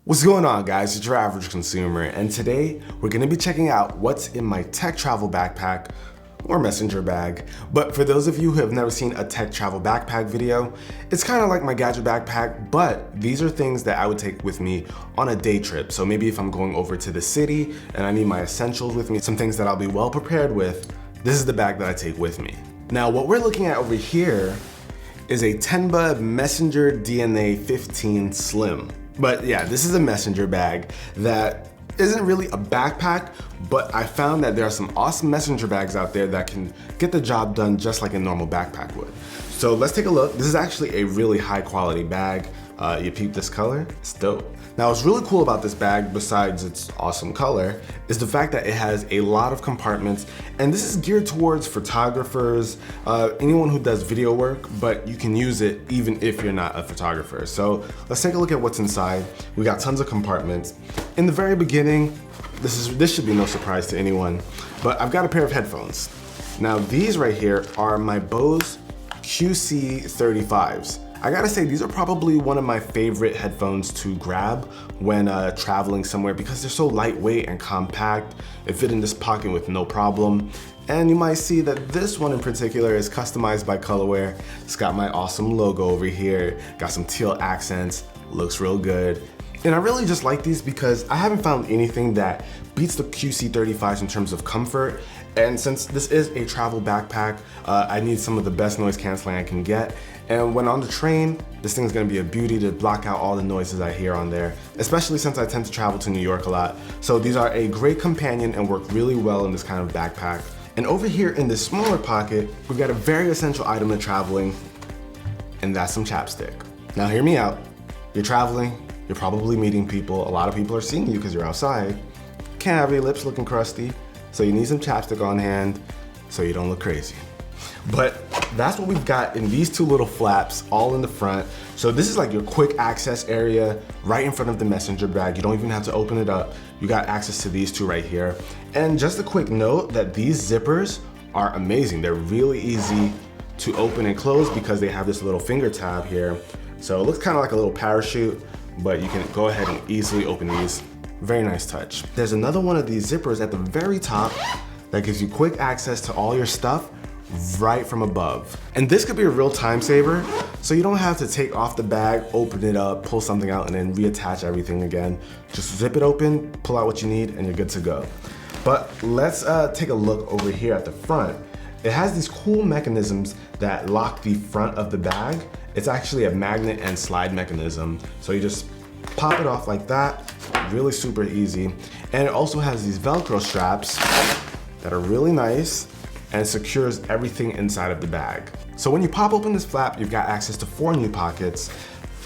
What's going on, guys? It's your average consumer, and today we're going to be checking out what's in my tech travel backpack or messenger bag. But for those of you who have never seen a tech travel backpack video, it's kind of like my gadget backpack, but these are things that I would take with me on a day trip. So maybe if I'm going over to the city and I need my essentials with me, some things that I'll be well prepared with, this is the bag that I take with me. Now, what we're looking at over here is a Tenba Messenger DNA 15 Slim. But yeah, this is a messenger bag that isn't really a backpack, but I found that there are some awesome messenger bags out there that can get the job done just like a normal backpack would. So let's take a look. This is actually a really high quality bag. You peep this color, it's dope. Now what's really cool about this bag, besides its awesome color, is the fact that it has a lot of compartments, and this is geared towards photographers, anyone who does video work, but you can use it even if you're not a photographer. So let's take a look at what's inside. We got tons of compartments. In the very beginning, this should be no surprise to anyone, but I've got a pair of headphones. Now these right here are my Bose QC35s. I gotta say, these are probably one of my favorite headphones to grab when traveling somewhere because they're so lightweight and compact. It fit in this pocket with no problem. And you might see that this one in particular is customized by Colorware. It's got my awesome logo over here, got some teal accents, looks real good. And I really just like these because I haven't found anything that beats the QC35s in terms of comfort. And since this is a travel backpack, I need some of the best noise canceling I can get. And when on the train, this thing's gonna be a beauty to block out all the noises I hear on there, especially since I tend to travel to New York a lot. So these are a great companion and work really well in this kind of backpack. And over here in this smaller pocket, we've got a very essential item in traveling, and that's some chapstick. Now hear me out. You're traveling, you're probably meeting people. A lot of people are seeing you because you're outside. Can't have your lips looking crusty, so you need some chapstick on hand so you don't look crazy. But that's what we've got in these two little flaps all in the front. So this is like your quick access area right in front of the messenger bag. You don't even have to open it up. You got access to these two right here. And just a quick note that these zippers are amazing. They're really easy to open and close because they have this little finger tab here. So it looks kind of like a little parachute, but you can go ahead and easily open these. Very nice touch. There's another one of these zippers at the very top that gives you quick access to all your stuff right from above. And this could be a real time saver, so you don't have to take off the bag, open it up, pull something out, and then reattach everything again. Just zip it open, pull out what you need, and you're good to go. But let's take a look over here at the front. It has these cool mechanisms that lock the front of the bag. It's actually a magnet and slide mechanism. So you just pop it off like that, really super easy. And it also has these Velcro straps that are really nice and secures everything inside of the bag. So when you pop open this flap, you've got access to 4 new pockets.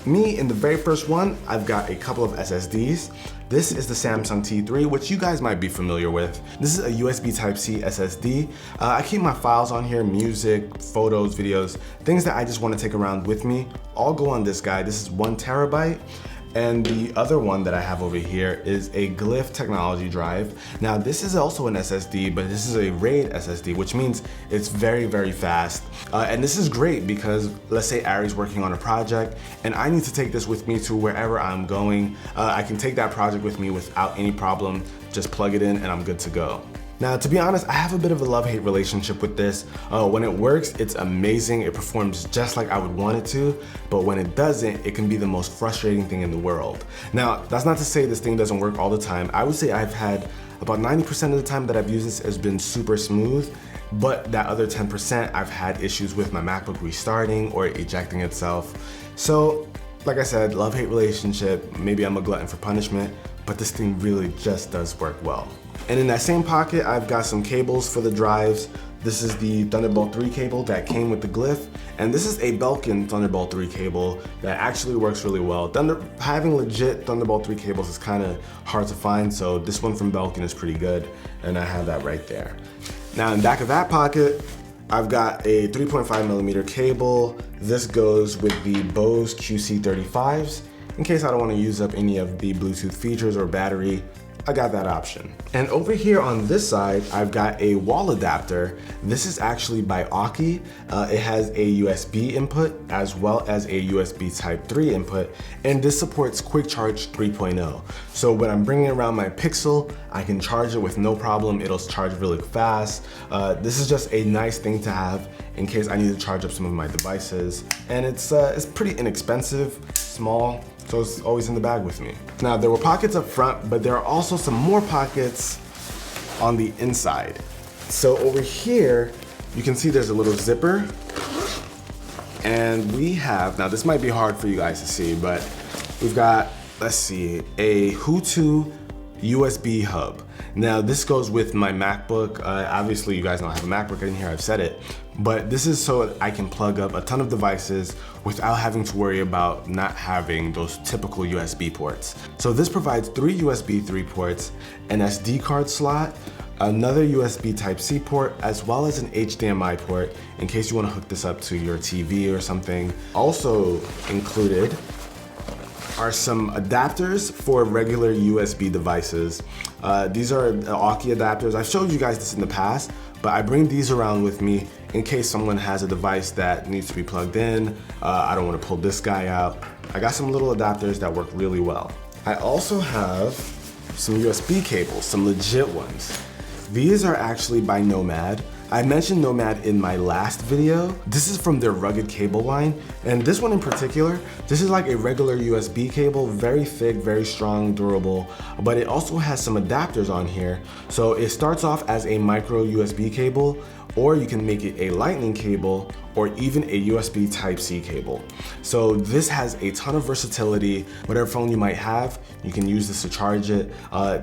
Me, in the very first one, I've got a couple of SSDs. This is the Samsung T3, which you guys might be familiar with. This is a USB Type-C SSD. I keep my files on here, music, photos, videos, things that I just want to take around with me. All go on this guy. This is 1 terabyte. And the other one that I have over here is a Glyph technology drive. Now this is also an SSD, but this is a RAID SSD, which means it's very, very fast. And this is great because let's say Ari's working on a project and I need to take this with me to wherever I'm going. I can take that project with me without any problem, just plug it in and I'm good to go. Now, to be honest, I have a bit of a love-hate relationship with this. When it works, it's amazing. It performs just like I would want it to, but when it doesn't, it can be the most frustrating thing in the world. Now, that's not to say this thing doesn't work all the time. I would say I've had about 90% of the time that I've used this has been super smooth, but that other 10% I've had issues with my MacBook restarting or ejecting itself. So, like I said, love-hate relationship. Maybe I'm a glutton for punishment, but this thing really just does work well. And in that same pocket, I've got some cables for the drives. This is the Thunderbolt 3 cable that came with the Glyph, and this is a Belkin Thunderbolt 3 cable that actually works really well. Having legit Thunderbolt 3 cables is kind of hard to find, so this one from Belkin is pretty good, and I have that right there. Now in the back of that pocket, I've got a 3.5mm cable. This goes with the Bose QC35s. In case I don't want to use up any of the Bluetooth features or battery, I got that option. And over here on this side, I've got a wall adapter. This is actually by UrAvgConsumer. It has a USB input as well as a USB Type 3 input, and this supports Quick Charge 3.0. So when I'm bringing around my Pixel, I can charge it with no problem. It'll charge really fast. This is just a nice thing to have in case I need to charge up some of my devices. And it's pretty inexpensive, small, so it's always in the bag with me. Now, there were pockets up front, but there are also some more pockets on the inside. So over here, you can see there's a little zipper. And we have, now this might be hard for you guys to see, but we've got, let's see, a Hutu USB hub. Now this goes with my MacBook. Obviously you guys don't have a MacBook in here, I've said it, but this is so that I can plug up a ton of devices without having to worry about not having those typical USB ports. So this provides 3 USB 3 ports, an SD card slot, another USB Type-C port, as well as an HDMI port in case you want to hook this up to your TV or something. Also included are some adapters for regular USB devices. These are UrAvgConsumer adapters. I've showed you guys this in the past, but I bring these around with me in case someone has a device that needs to be plugged in. I don't want to pull this guy out. I got some little adapters that work really well. I also have some USB cables, some legit ones. These are actually by Nomad. I mentioned Nomad in my last video. This is from their rugged cable line, and this one in particular, this is like a regular USB cable, very thick, very strong, durable, but it also has some adapters on here. So it starts off as a micro USB cable, or you can make it a lightning cable, or even a USB Type-C cable. So this has a ton of versatility. Whatever phone you might have, you can use this to charge it.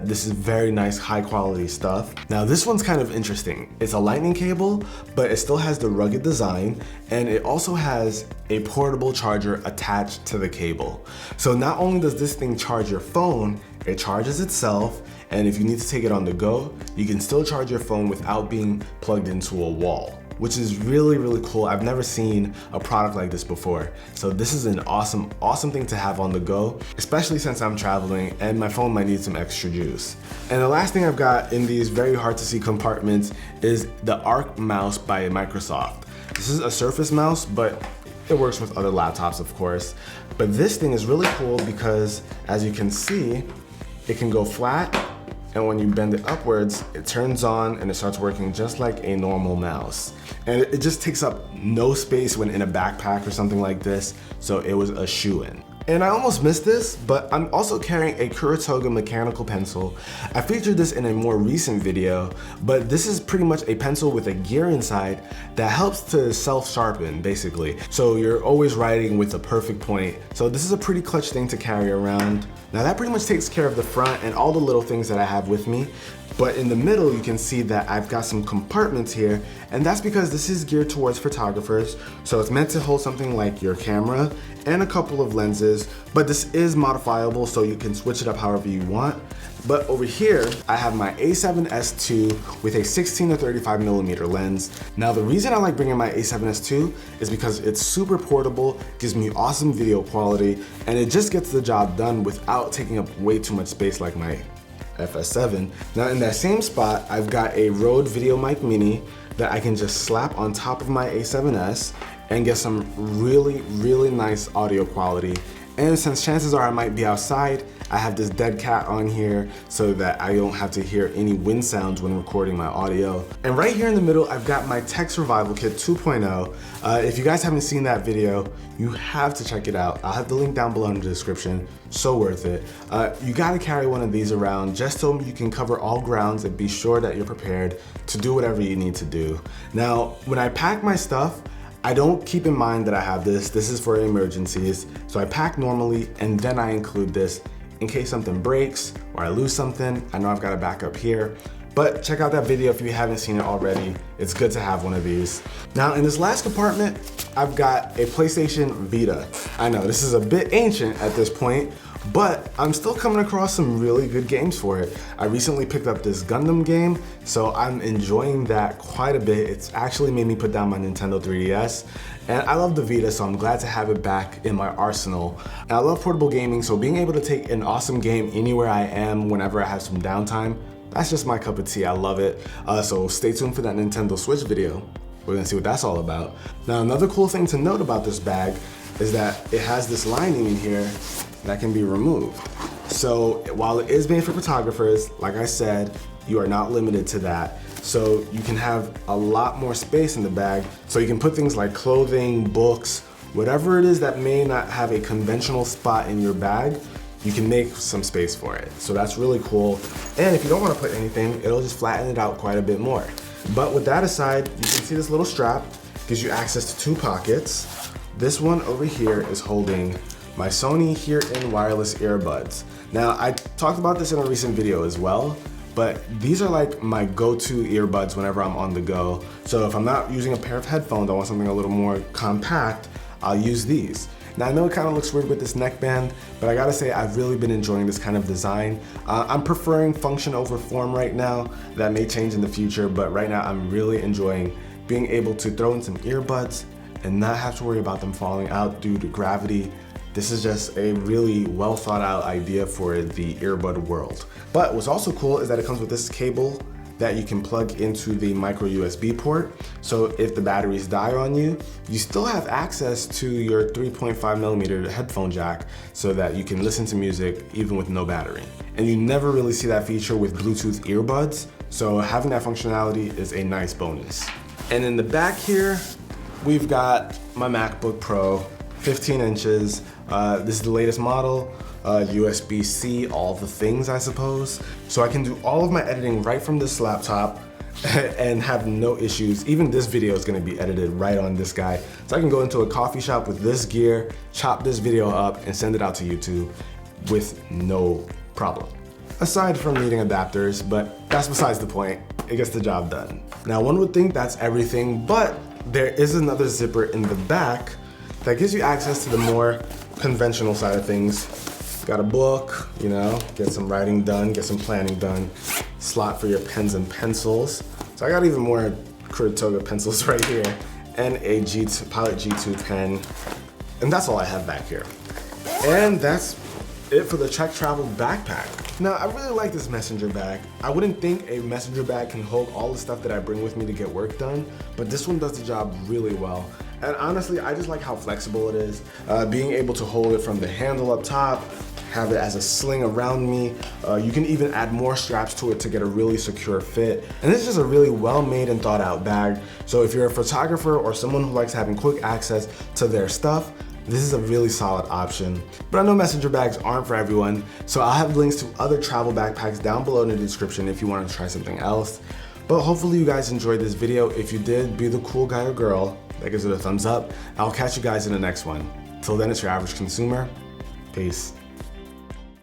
This is very nice, high quality stuff. Now this one's kind of interesting. It's a lightning cable, but it still has the rugged design, and it also has a portable charger attached to the cable. So not only does this thing charge your phone, it charges itself, and if you need to take it on the go, you can still charge your phone without being plugged into a wall, which is really, really cool. I've never seen a product like this before. So this is an awesome, awesome thing to have on the go, especially since I'm traveling and my phone might need some extra juice. And the last thing I've got in these very hard to see compartments is the Arc mouse by Microsoft. This is a Surface mouse, but it works with other laptops, of course. But this thing is really cool because, as you can see, it can go flat, and when you bend it upwards, it turns on and it starts working just like a normal mouse. And it just takes up no space when in a backpack or something like this, so it was a shoo-in. And I almost missed this, but I'm also carrying a Kuratoga mechanical pencil. I featured this in a more recent video, but this is pretty much a pencil with a gear inside that helps to self-sharpen, basically. So you're always writing with a perfect point. So this is a pretty clutch thing to carry around. Now that pretty much takes care of the front and all the little things that I have with me. But in the middle, you can see that I've got some compartments here, and that's because this is geared towards photographers. So it's meant to hold something like your camera and a couple of lenses, but this is modifiable, so you can switch it up however you want. But over here, I have my A7S II with a 16 to 35 millimeter lens. Now the reason I like bringing my A7S II is because it's super portable, gives me awesome video quality, and it just gets the job done without taking up way too much space like my FS7. Now in that same spot, I've got a Rode VideoMic Mini that I can just slap on top of my A7S and get some really, really nice audio quality. And since chances are I might be outside, I have this dead cat on here so that I don't have to hear any wind sounds when recording my audio. And right here in the middle, I've got my Tech Survival Kit 2.0. If you guys haven't seen that video, you have to check it out. I'll have the link down below in the description. So worth it. You gotta carry one of these around just so you can cover all grounds and be sure that you're prepared to do whatever you need to do. Now, when I pack my stuff, I don't keep in mind that I have this. This is for emergencies. So I pack normally and then I include this in case something breaks or I lose something. I know I've got a backup here. But check out that video if you haven't seen it already. It's good to have one of these. Now in this last compartment, I've got a PlayStation Vita. I know this is a bit ancient at this point, but I'm still coming across some really good games for it. I recently picked up this Gundam game, so I'm enjoying that quite a bit. It's actually made me put down my Nintendo 3DS, and I love the Vita, so I'm glad to have it back in my arsenal. And I love portable gaming, so being able to take an awesome game anywhere I am, whenever I have some downtime, that's just my cup of tea. I love it. So stay tuned for that Nintendo Switch video. We're gonna see what that's all about. Now, another cool thing to note about this bag is that it has this lining in here that can be removed. So while it is made for photographers, like I said, you are not limited to that. So you can have a lot more space in the bag. So you can put things like clothing, books, whatever it is that may not have a conventional spot in your bag, you can make some space for it. So that's really cool. And if you don't want to put anything, it'll just flatten it out quite a bit more. But with that aside, you can see this little strap gives you access to 2 pockets. This one over here is holding my Sony Hear-In wireless earbuds. Now, I talked about this in a recent video as well, but these are like my go-to earbuds whenever I'm on the go. So if I'm not using a pair of headphones, I want something a little more compact, I'll use these. Now, I know it kind of looks weird with this neckband, but I gotta say I've really been enjoying this kind of design. I'm preferring function over form right now. That may change in the future, but right now I'm really enjoying being able to throw in some earbuds and not have to worry about them falling out due to gravity. This is just a really well thought out idea for the earbud world. But what's also cool is that it comes with this cable that you can plug into the micro USB port. So if the batteries die on you, you still have access to your 3.5mm headphone jack so that you can listen to music even with no battery. And you never really see that feature with Bluetooth earbuds, so having that functionality is a nice bonus. And in the back here, we've got my MacBook Pro, 15 inches. This is the latest model. USB-C, all the things, I suppose. So I can do all of my editing right from this laptop and have no issues. Even this video is gonna be edited right on this guy. So I can go into a coffee shop with this gear, chop this video up, and send it out to YouTube with no problem. Aside from needing adapters, but that's besides the point. It gets the job done. Now, one would think that's everything, but there is another zipper in the back that gives you access to the more conventional side of things. Got a book, you know, get some writing done, get some planning done. Slot for your pens and pencils. So I got even more Kuratoga pencils right here, and a Pilot G2 pen. And that's all I have back here. And that's it for the Trek Travel backpack. Now, I really like this messenger bag. I wouldn't think a messenger bag can hold all the stuff that I bring with me to get work done, but this one does the job really well. And honestly, I just like how flexible it is. Being able to hold it from the handle up top, have it as a sling around me. You can even add more straps to it to get a really secure fit. And this is just a really well-made and thought out bag. So if you're a photographer or someone who likes having quick access to their stuff, this is a really solid option. But I know messenger bags aren't for everyone, so I'll have links to other travel backpacks down below in the description if you want to try something else. But hopefully you guys enjoyed this video. If you did, be the cool guy or girl that gives it a thumbs up. I'll catch you guys in the next one. Till then, it's your average consumer. Peace.